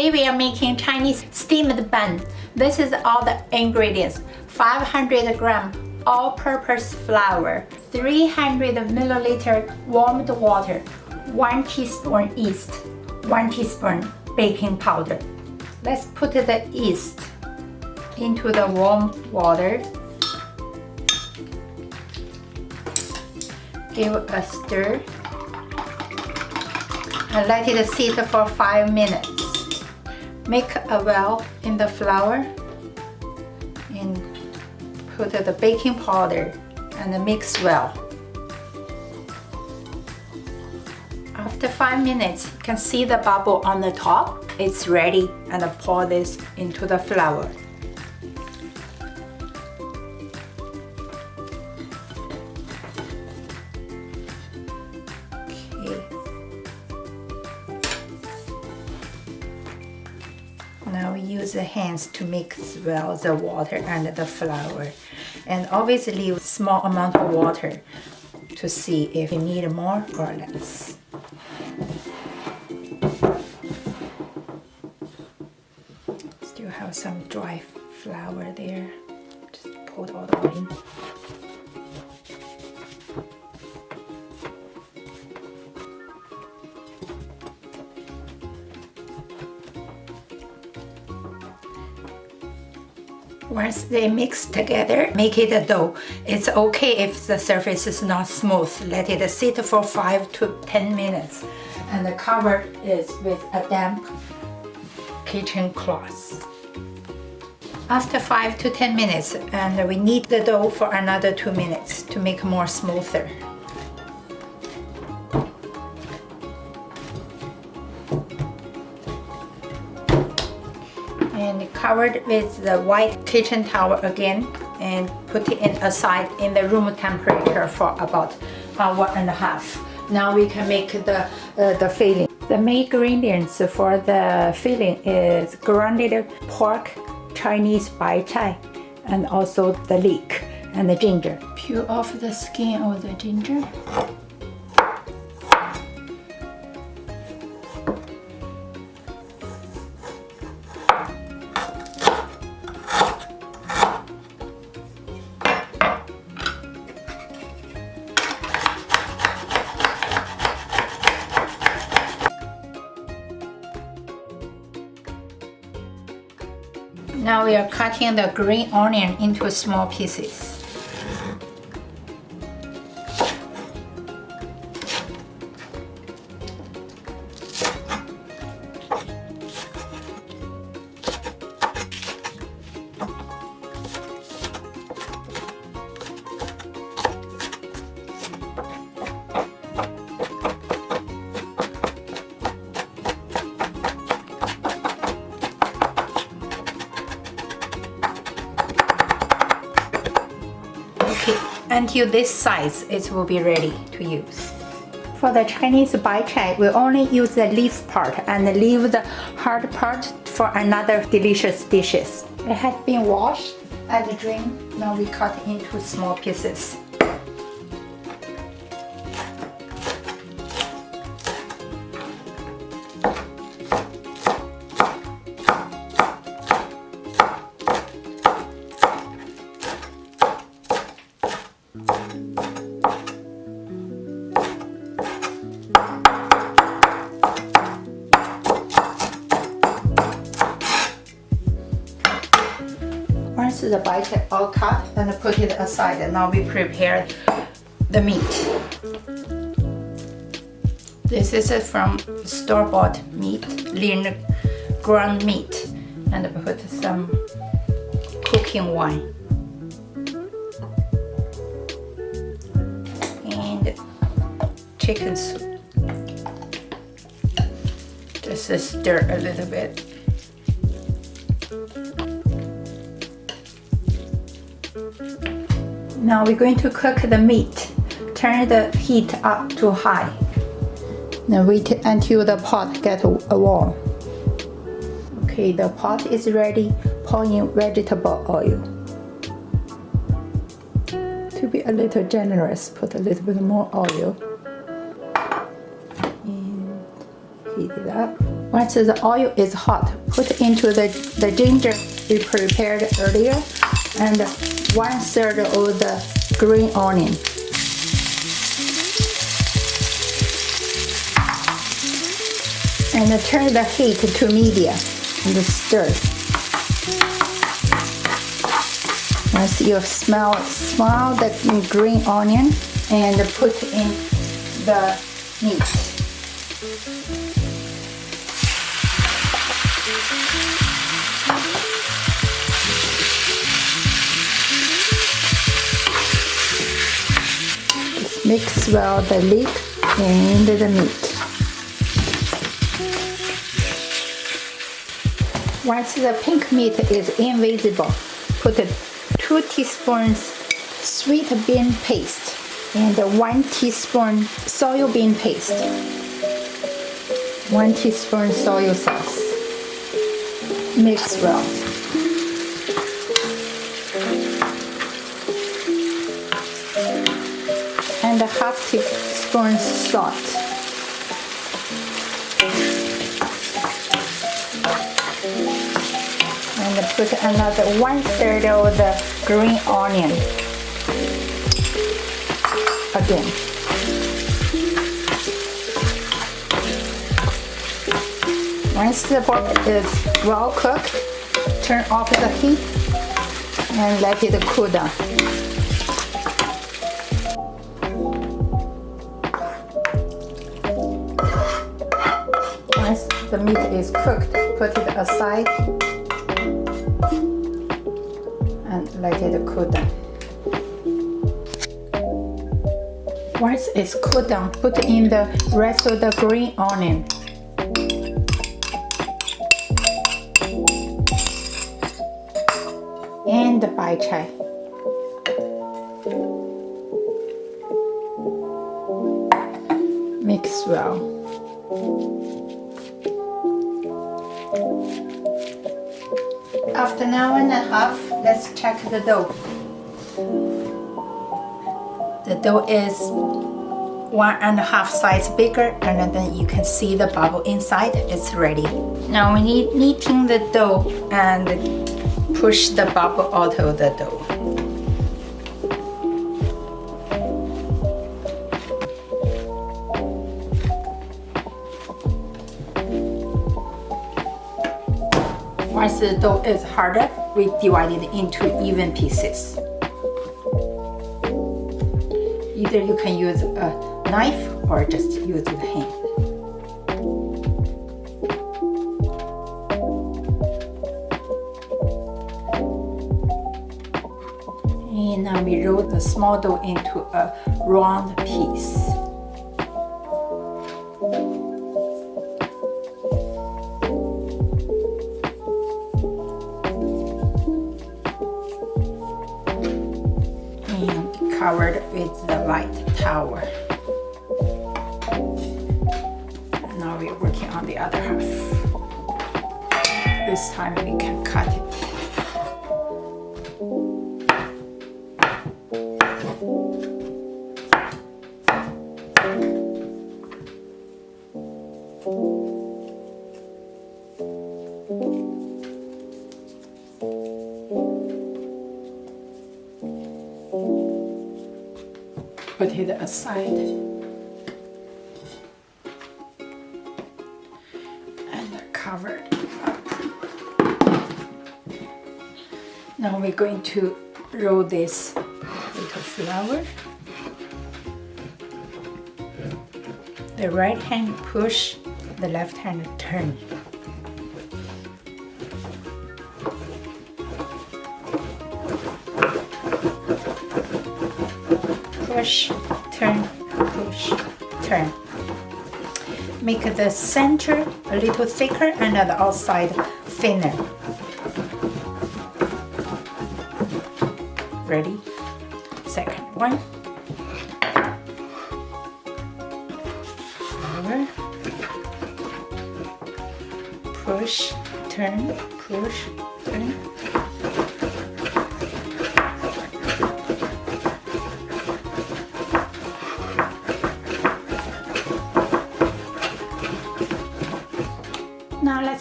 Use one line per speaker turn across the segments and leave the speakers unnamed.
Today we are making Chinese steamed bun. This is all the ingredients. 500 gram all-purpose flour, 300 milliliter warmed water, 1 teaspoon yeast, 1 teaspoon baking powder. Let's put the yeast into the warm water. Give a stir and let it sit for 5 minutes. Make a well in the flour and put the baking powder and mix well. After 5 minutes, you can see the bubble on the top. It's ready, and pour this into the flour. Okay. Now we use the hands to mix well the water and the flour, and always leave small amount of water to see if you need more or less. Still have some dry flour there. Just pour it all in. Once they mix together, make it a dough. It's okay if the surface is not smooth. Let it sit for 5 to 10 minutes and cover it with a damp kitchen cloth. After 5 to 10 minutes, and we knead the dough for another 2 minutes to make more smoother. And covered with the white kitchen towel again, and put it aside in the room temperature for about an hour and a half. Now we can make the filling. The main ingredients for the filling is grounded pork, Chinese bai chai, and also the leek and the ginger. Peel off the skin of the ginger. Now we are cutting the green onion into small pieces. Until this size, it will be ready to use. For the Chinese bai chai, we only use the leaf part and leave the hard part for another delicious dishes. It has been washed and drained. Now we cut into small pieces. Once the bai chai all cut, and put it aside. And now we prepare the meat. This is from store-bought meat, lean ground meat, and put some cooking wine and chicken soup. Just stir a little bit. Now we're going to cook the meat. Turn the heat up to high. Now wait until the pot gets warm. Okay, the pot is ready. Pour in vegetable oil. To be a little generous, put a little bit more oil. And heat it up. Once the oil is hot, put into the ginger we prepared earlier and 1/3 of the green onion. And turn the heat to medium and stir. Once you smell the green onion, and put in the meat. Mix well the leek and the meat. Once the pink meat is invisible, put 2 teaspoons sweet bean paste and 1 teaspoon soybean paste, 1 teaspoon soy sauce. Mix well. And 1/2 teaspoon salt. And put another 1/3 of the green onion. Again. Once the pork is well cooked, turn off the heat and let it cool down. Once the meat is cooked, put it aside and let it cool down. Once it's cooled down, put in the rest of the green onion. And the bai chai. Mix well. After an hour and a half, let's check the dough. The dough is 1.5 size bigger, and then you can see the bubble inside. It's ready. Now we need kneading the dough and push the bubble out of the dough. Once the dough is harder, we divide it into even pieces. Either you can use a knife or just use the hand. And now we roll the small dough into a round piece. Covered with the white towel. Now we're working on the other half. This time we can cut it. Put it aside and cover it up. Now we're going to roll this little flour. The right hand push, the left hand turn. Push, turn, push, turn. Make the center a little thicker and the outside thinner. Ready? Second one. Over. Push, turn, push, turn.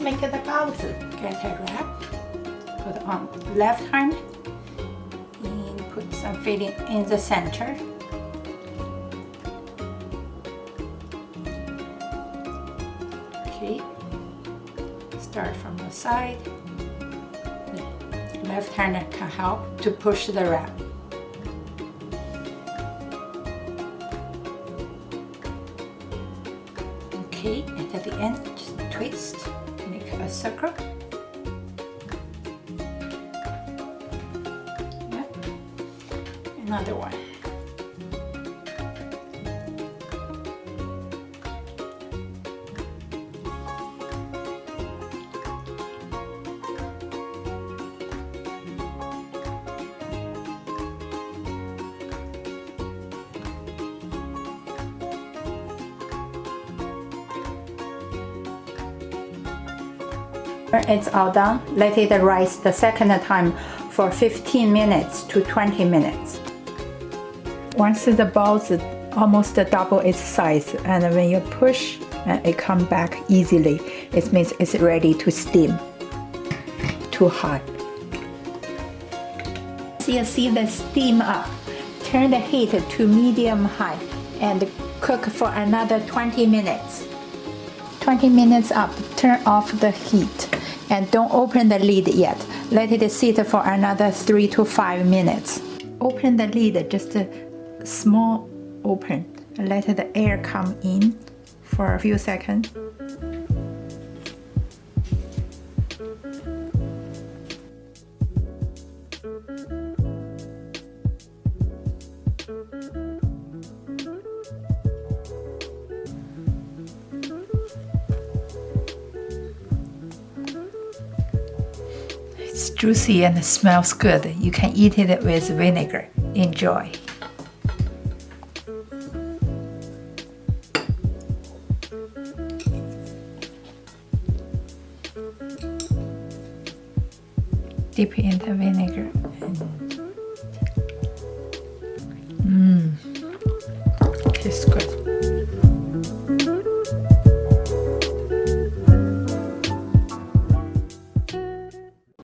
make the baozi. Get a wrap, put on left hand, and put some filling in the center. Okay, start from the side. Left hand can help to push the wrap. Okay, and at the end, just twist, make a circle. Yep. Another one. It's all done. Let it rise the second time for 15 minutes to 20 minutes. Once the balls almost double its size, and when you push, it comes back easily. It means it's ready to steam. Too hot. So you see the steam up. Turn the heat to medium high and cook for another 20 minutes. 20 minutes up, turn off the heat. And don't open the lid yet. Let it sit for another 3 to 5 minutes. Open the lid, just a small open. Let the air come in for a few seconds. It's juicy and smells good. You can eat it with vinegar. Enjoy. Dip in the vinegar. Tastes good.